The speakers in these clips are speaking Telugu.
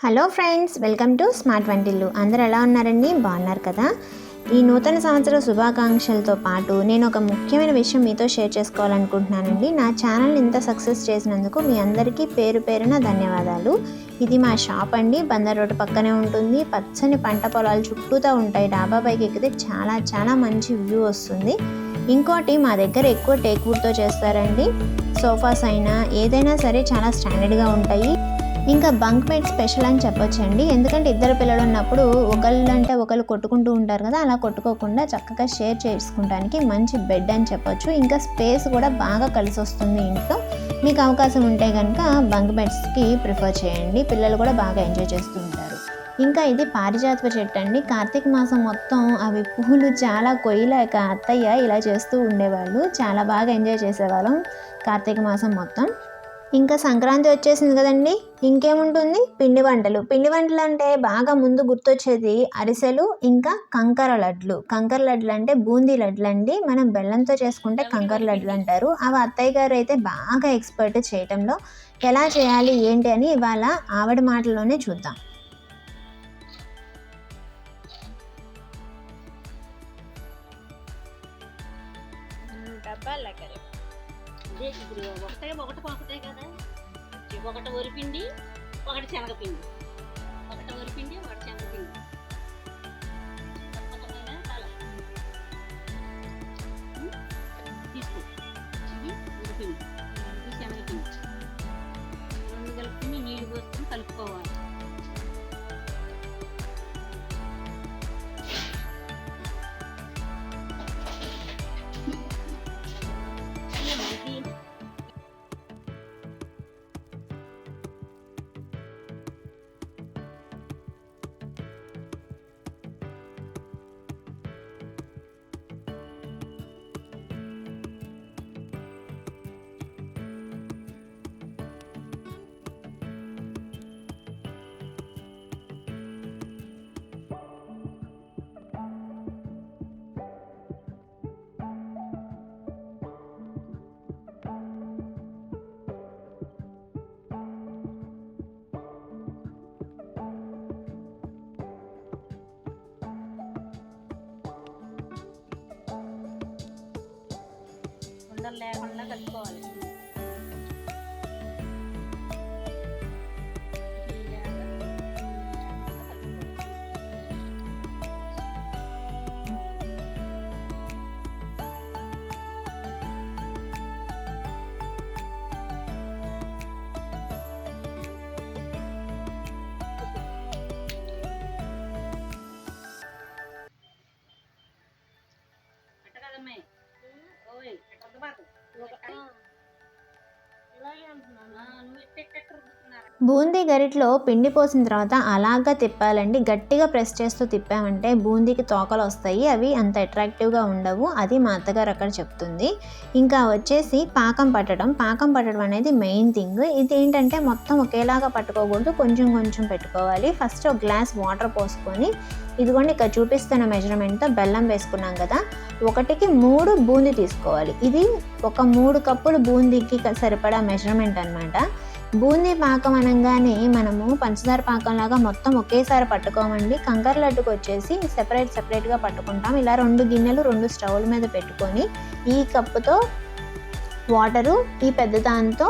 Hello friends, welcome to smart వంటిల్లు. అందరూ ఎలా ఉన్నారండి? బాగున్నారు కదా? ఈ నూతన సంవత్సర శుభాకాంక్షలతో పాటు నేను ఒక ముఖ్యమైన విషయం మీతో షేర్ చేసుకోవాలనుకుంటున్నానండి. నా ఛానల్ ఇంత సక్సెస్ చేసినందుకు మీ అందరికీ పేరు పేరున ధన్యవాదాలు. ఇది మా షాప్ అండి. బందర్ రోడ్డు పక్కనే ఉంటుంది. పచ్చని పంట పొలాలు చుట్టూతా ఉంటాయి. డాబా పైకి ఎక్కితే చాలా మంచి వ్యూ వస్తుంది. ఇంకోటి, మా దగ్గర ఎక్కువ టేక్ వుడ్తో చేస్తారండి. సోఫాస్ అయినా ఏదైనా సరే చాలా స్టాండర్డ్గా ఉంటాయి. ఇంకా బంక్ మేట్ స్పెషల్ అని చెప్పొచ్చండి. ఎందుకంటే ఇద్దరు పిల్లలు ఉన్నప్పుడు ఒకళ్ళంటే ఒకళ్ళు కొట్టుకుంటూ ఉంటారు కదా, అలా కొట్టుకోకుండా చక్కగా షేర్ చేసుకుంటానికి మంచి బెడ్ అని చెప్పొచ్చు. ఇంకా స్పేస్ కూడా బాగా కలిసి వస్తుంది ఇంట్లో. మీకు అవకాశం ఉంటే కనుక బంక్ బెడ్స్కి ప్రిఫర్ చేయండి. పిల్లలు కూడా బాగా ఎంజాయ్ చేస్తూ ఉంటారు. ఇంకా ఇది పారిజాత చెట్టు అండి. కార్తీక మాసం మొత్తం అవి పువ్వులు చాలా కొయ్యలేక అత్తయ్య ఇలా చేస్తూ ఉండేవాళ్ళు. చాలా బాగా ఎంజాయ్ చేసేవాళ్ళం కార్తీక మాసం మొత్తం. ఇంకా సంక్రాంతి వచ్చేసింది కదండి. ఇంకేముంటుంది? పిండి వంటలు అంటే బాగా ముందు గుర్తొచ్చేది అరిసెలు, ఇంకా కంకర లడ్లు. కంకర లడ్లు అంటే బూందీ లడ్లు అండి. మనం బెల్లంతో చేసుకుంటే కంకర లడ్లు అంటారు. అవి అత్తయ్య గారు అయితే బాగా ఎక్స్పర్ట్ చేయటంలో. ఎలా చేయాలి ఏంటి అని ఇవాళ ఆవిడ మాటల్లోనే చూద్దాం. ఇప్పుడు ఒకటి పంపుతాయి కదా, ఒకటి వరిపిండి, ఒకటి శనగపిండి, ఒకటి వరిపిండి, ఒకటి శనగపిండి. తీసుకో, ఇది వరిపిండి, ఇది శనగపిండి. రెండు కలుపుకుని నీళ్ళు పోసుకుని కలుపుకోవాలి. లేకుండా కలుపుకోవాలి. అట్ట కదమ్మే, ఓయ్ బూందీ గరిట్లో పిండి పోసిన తర్వాత అలాగా తిప్పాలండి. గట్టిగా ప్రెస్ చేస్తూ తిప్పామంటే బూందీకి తోకలు వస్తాయి. అవి అంత అట్రాక్టివ్గా ఉండవు. అది మా అత్తగారు అక్కడ చెప్తుంది. ఇంకా వచ్చేసి పాకం పట్టడం అనేది మెయిన్ థింగ్. ఇది ఏంటంటే మొత్తం ఒకేలాగా పట్టుకోకూడదు, కొంచెం పెట్టుకోవాలి. ఫస్ట్ ఒక గ్లాస్ వాటర్ పోసుకొని, ఇదిగోండి ఇక్కడ చూపిస్తున్న మెజర్మెంట్తో బెల్లం వేసుకున్నాం కదా, 1కి 3 బూందీ తీసుకోవాలి. ఇది ఒక 3 కప్పులు బూందీకి సరిపడా మెజర్మెంట్ అనమాట. బూందీ పాకం అనగానే మనము పంచదార పాకంలాగా మొత్తం ఒకేసారి పట్టుకోమండి. కంకర లడ్డుకు వచ్చేసి సెపరేట్గా పట్టుకుంటాం. ఇలా 2 గిన్నెలు 2 స్టవ్ల మీద పెట్టుకొని, ఈ కప్పుతో వాటరు, ఈ పెద్ద దాంతో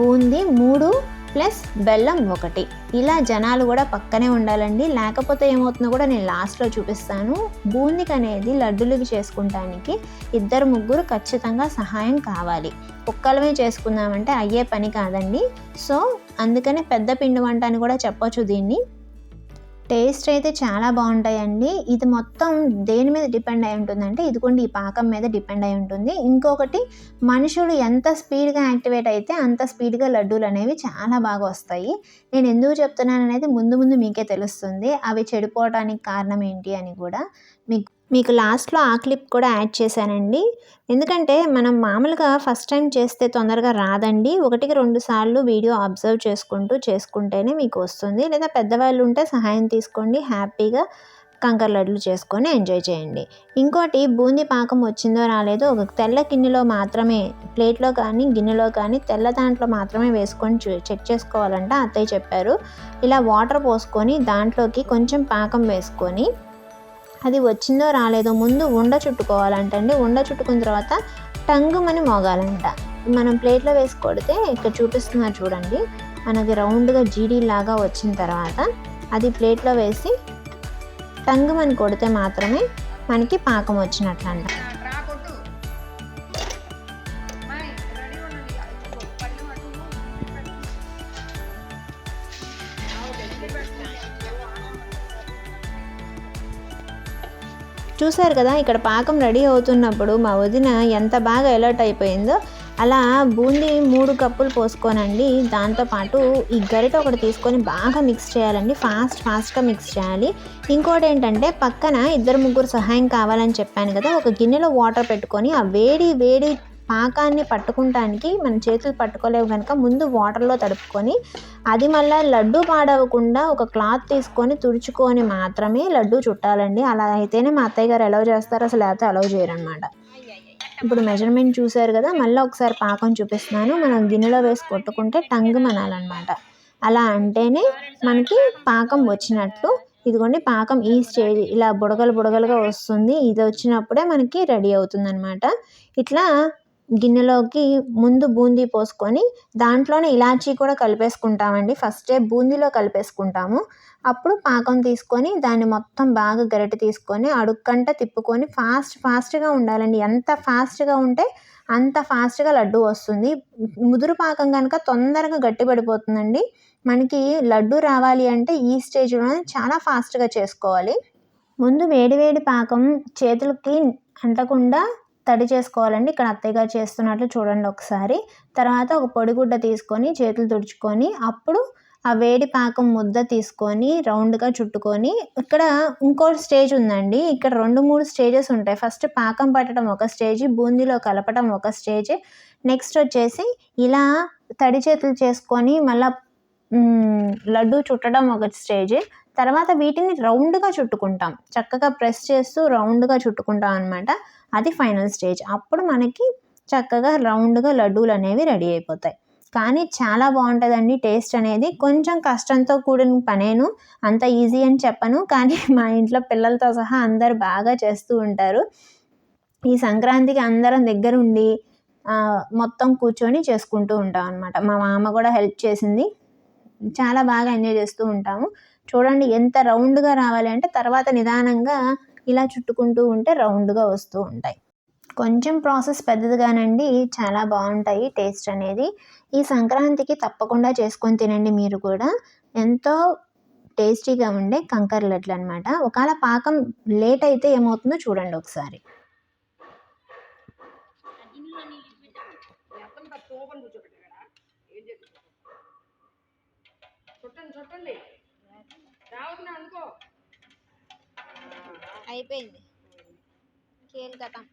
బూందీ 3 ప్లస్ బెల్లం 1. ఇలా జనాలు కూడా పక్కనే ఉండాలండి. లేకపోతే ఏమవుతుందో కూడా నేను లాస్ట్లో చూపిస్తాను. బూందీకి అనేది లడ్డులకి చేసుకుంటానికి 2-3 ఖచ్చితంగా సహాయం కావాలి. ఒక్కలమే చేసుకుందామంటే అయ్యే పని కాదండి. సో అందుకనే పెద్ద పిండి వంట అని కూడా చెప్పొచ్చు దీన్ని. టేస్ట్ అయితే చాలా బాగుంటాయండి. ఇది మొత్తం దేని మీద డిపెండ్ అయి ఉంటుందంటే, ఇదిగోండి ఈ పాకం మీద డిపెండ్ అయి ఉంటుంది. ఇంకొకటి, మనుషులు ఎంత స్పీడ్గా యాక్టివేట్ అయితే అంత స్పీడ్గా లడ్డూలు అనేవి చాలా బాగా వస్తాయి. నేను ఎందుకు చెప్తున్నాను అనేది ముందు మీకే తెలుస్తుంది. అవి చెడిపోవడానికి కారణం ఏంటి అని కూడా మీకు లాస్ట్లో ఆ క్లిప్ కూడా యాడ్ చేశానండి. ఎందుకంటే మనం మామూలుగా ఫస్ట్ టైం చేస్తే తొందరగా రాదండి. 1కి 2 సార్లు వీడియో అబ్జర్వ్ చేసుకుంటేనే మీకు వస్తుంది. లేదా పెద్దవాళ్ళు ఉంటే సహాయం తీసుకోండి, హ్యాపీగా కంకర లడ్లు చేసుకొని ఎంజాయ్ చేయండి. ఇంకోటి బూందీ పాకం వచ్చిందో రాలేదో ఒక తెల్ల గిన్నెలో మాత్రమే, ప్లేట్లో కానీ గిన్నెలో కానీ తెల్ల దాంట్లో మాత్రమే వేసుకొని చెక్ చేసుకోవాలంట అత్తయ్య చెప్పారు. ఇలా వాటర్ పోసుకొని దాంట్లోకి కొంచెం పాకం వేసుకొని అది వచ్చిందో రాలేదో ముందు ఉండ చుట్టుకోవాలంటండి. ఉండ చుట్టుకున్న తర్వాత టంగుమని మోగాలంట. మనం ప్లేట్లో వేసి కొడితే ఇక్కడ చూపిస్తున్నారు చూడండి, మనకి రౌండ్గా జీడీలాగా వచ్చిన తర్వాత అది ప్లేట్లో వేసి టంగుమని కొడితే మాత్రమే మనకి పాకం వచ్చినట్లంట. చూసారు కదా, ఇక్కడ పాకం రెడీ అవుతున్నప్పుడు మా వదిన ఎంత బాగా అలర్ట్ అయిపోయిందో. అలా బూందీ 3 కప్పులు పోసుకోనండి. దాంతోపాటు ఈ గరిట ఒకటి తీసుకొని బాగా మిక్స్ చేయాలండి. ఫాస్ట్గా మిక్స్ చేయాలి. ఇంకోటి ఏంటంటే పక్కన 2-3 సహాయం కావాలని చెప్పాను కదా, ఒక గిన్నెలో వాటర్ పెట్టుకొని ఆ వేడి పాకాన్ని పట్టుకుంటానికి మన చేతులు పట్టుకోలేవు కనుక ముందు వాటర్లో తడుపుకొని అది మళ్ళీ లడ్డు పాడవకుండా ఒక క్లాత్ తీసుకొని తుడుచుకొని మాత్రమే లడ్డు చుట్టాలండి. అలా అయితేనే మా అత్తయ్య గారు అలౌ చేస్తారు, అసలు లేకపోతే అలౌ చేయరనమాట. ఇప్పుడు మెజర్మెంట్ చూసారు కదా, మళ్ళీ ఒకసారి పాకం చూపిస్తున్నాను. మనం గిన్నెలో వేసి కొట్టుకుంటే టంగుమనాలన్నమాట. అలా అంటేనే మనకి పాకం వచ్చినట్లు. ఇదిగోండి పాకం ఈ స్టేజ్ ఇలా బుడగలుగా వస్తుంది. ఇది వచ్చినప్పుడే మనకి రెడీ అవుతుందన్నమాట. ఇట్లా గిన్నెలోకి ముందు బూందీ పోసుకొని దాంట్లోనే ఇలాచీ కూడా కలిపేసుకుంటామండి. ఫస్టే బూందీలో కలిపేసుకుంటాము. అప్పుడు పాకం తీసుకొని దాన్ని మొత్తం బాగా గరిటె తీసుకొని అడుక్కంట తిప్పుకొని ఫాస్ట్గా ఉండాలండి. ఎంత ఫాస్ట్గా ఉంటే అంత ఫాస్ట్గా లడ్డు వస్తుంది. ముదురు పాకం కనుక తొందరగా గట్టిపడిపోతుందండి. మనకి లడ్డు రావాలి అంటే ఈ స్టేజ్లోనే చాలా ఫాస్ట్గా చేసుకోవాలి. ముందు వేడి పాకం చేతులకి అంటకుండా తడి చేసుకోవాలండి. ఇక్కడ అత్తయ్య గారు చేస్తున్నట్లు చూడండి ఒకసారి. తర్వాత ఒక పొడిగుడ్డ తీసుకొని చేతులు తుడుచుకొని అప్పుడు ఆ వేడి పాకం ముద్ద తీసుకొని రౌండ్గా చుట్టుకొని, ఇక్కడ ఇంకో స్టేజ్ ఉందండి. ఇక్కడ 2-3 స్టేజెస్ ఉంటాయి. ఫస్ట్ పాకం పట్టడం ఒక స్టేజ్, బూందీలో కలపడం ఒక స్టేజ్, నెక్స్ట్ వచ్చేసి ఇలా తడి చేతులు చేసుకొని మళ్ళీ లడ్డు చుట్టడం ఒక స్టేజ్. తర్వాత వీటిని రౌండ్గా చుట్టుకుంటాం, చక్కగా ప్రెస్ చేస్తూ రౌండ్గా చుట్టుకుంటాం అనమాట. అది ఫైనల్ స్టేజ్. అప్పుడు మనకి చక్కగా రౌండ్గా లడ్డూలు అనేవి రెడీ అయిపోతాయి. కానీ చాలా బాగుంటుందండి టేస్ట్ అనేది. కొంచెం కష్టంతో కూడిన పనేను, అంత ఈజీ అని చెప్పను, కానీ మా ఇంట్లో పిల్లలతో సహా అందరు బాగా చేస్తూ ఉంటారు. ఈ సంక్రాంతికి అందరం దగ్గరుండి మొత్తం కూర్చొని చేసుకుంటూ ఉంటాం అనమాట. మా మామ కూడా హెల్ప్ చేసింది. చాలా బాగా ఎంజాయ్ చేస్తూ ఉంటాము. చూడండి ఎంత రౌండ్గా రావాలి అంటే తర్వాత నిదానంగా ఇలా చుట్టుకుంటూ ఉంటే రౌండ్గా వస్తూ ఉంటాయి. కొంచెం ప్రాసెస్ పెద్దదిగానండి, చాలా బాగుంటాయి టేస్ట్ అనేది. ఈ సంక్రాంతికి తప్పకుండా చేసుకొని తినండి మీరు కూడా. ఎంతో టేస్టీగా ఉండే కంకర లడ్లు అనమాట. ఒకవేళ పాకం లేట్ అయితే ఏమవుతుందో చూడండి ఒకసారి. అయిపోయింది కేల్ కథం.